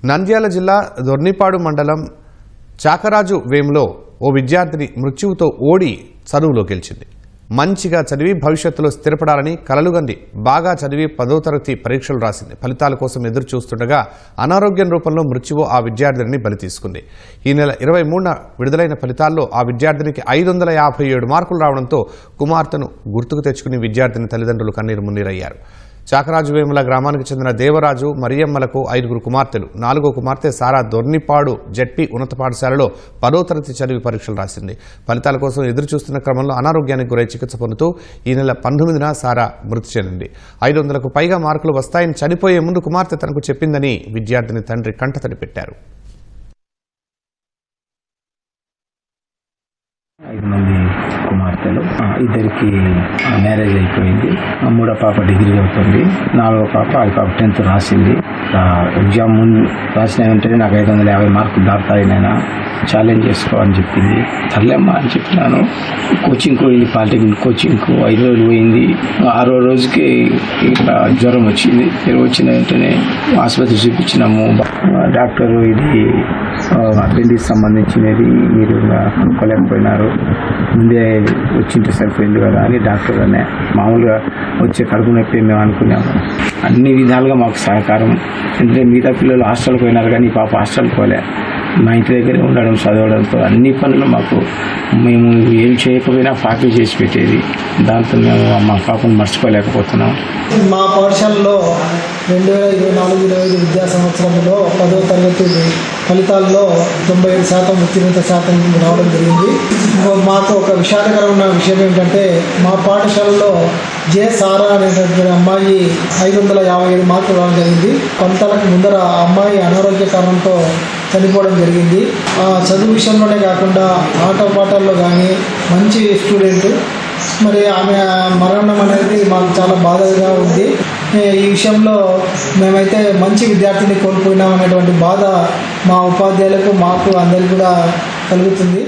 నంద్యాల జిల్లా దొర్నిపాడు మండలం చాకరాజు వేములో ఓ విద్యార్థిని మృత్యువుతో ఓడి చదువులో గెలిచింది. మంచిగా చదివి భవిష్యత్తులో స్థిరపడాలని కలలుగంది బాగా చదివి 10వ తరగతి పరీక్షలు రాసింది. ఫలితాల కోసం ఎదురు చూస్తుండగా అనారోగ్యం రూపంలో మృత్యువు ఆ విద్యార్థిని బలి తీసుకుంది. ఈ నెల 23న విడుదలైన ఫలితాల్లో ఆ విద్యార్థినికి 557 మార్కులు రావడంతో కుమార్తెను గుర్తుకు తెచ్చుకుని విద్యార్థిని తల్లిదండ్రులు కన్నీరు మున్నీరయ్యారు. చాకరాజు వేముల గ్రామానికి చెందిన దేవరాజు మరియమ్మలకు 5 కుమార్తెలు. 4వ కుమార్తె సారా దొర్నిపాడు జెడ్పీ ఉన్నత పాఠశాలలో 10వ తరగతి చదివి పరీక్షలు రాసింది. ఫలితాల కోసం ఎదురుచూస్తున్న క్రమంలో అనారోగ్యానికి గురై చికిత్స పొందుతూ ఈ నెల 19న సారా మృతి చెందింది. 500కు పైగా మార్కులు వస్తాయని చనిపోయే ముందు కుమార్తె తనకు చెప్పిందని విద్యార్థిని తండ్రి కంటతడి పెట్టారు. 5 మంది కుమార్తెలు, ఇద్దరికి మ్యారేజ్ అయిపోయింది. 3వ పాప డిగ్రీ అవుతుంది, 4వ పాప 10th రాసింది. ఎగ్జామ్ ముందు రాసిన వెంటనే నాకు 550 మార్కులు దాటాయి, నేను ఛాలెంజ్ చేసుకో అని చెప్పింది. సర్లేమ్మా అని చెప్పినాను. కోచింగ్ పోయింది, పాలిటెక్నిక్ కోచింగ్కు 5 రోజులు పోయింది. 6వ రోజుకి ఇట్లా జ్వరం వచ్చింది. వచ్చిన వెంటనే ఆసుపత్రి చూపించినాము. డాక్టరు ఇది అపెండిక్స్ సంబంధించినది, మీరు కనుక్కోలేకపోయినారు, ముందే వచ్చింటే సరిపోయింది కదా అని డాక్టర్ అనే మామూలుగా వచ్చే కడుపు నొప్పి మేము అనుకున్నాము. అన్ని విధాలుగా మాకు సహకారం. అంటే మిగతా పిల్లలు హాస్టల్కి పోయినారు కానీ పాప హాస్టల్కి పోలే. మా ఇంటి దగ్గరే ఉండడం, చదవడంతో అన్ని పనులు మాకు మేము ఏం చేయకపోయినా పాపే చేసి పెట్టేది. దాంతో మేము మా పాపను మర్చిపోలేకపోతున్నాం. మా పాఠశాలలో 2024-25 విద్యా సంవత్సరంలో 10వ తరగతి ఫలితాల్లో 97% ఉత్తీర్ణత శాతం రావడం జరిగింది. మాకు ఒక విషాదకరమైన విషయం ఏంటంటే మా పాఠశాలలో సారా అనేటువంటి అమ్మాయి 557 మార్కులు రావడం జరిగింది. ఫలితాలకు ముందర ఆ అమ్మాయి అనారోగ్య కారణంతో చనిపోవడం జరిగింది. చదువు విషయంలోనే కాకుండా ఆట పాటల్లో కానీ మంచి స్టూడెంట్. మరి ఆమె మరణం అనేది మాకు చాలా బాధగా ఉంది. ఈ విషయంలో మేమైతే మంచి విద్యార్థిని కోల్పోయినాం అనేటువంటి బాధ మా ఉపాధ్యాయులకు, మాకు అందరికీ కూడా కలుగుతుంది.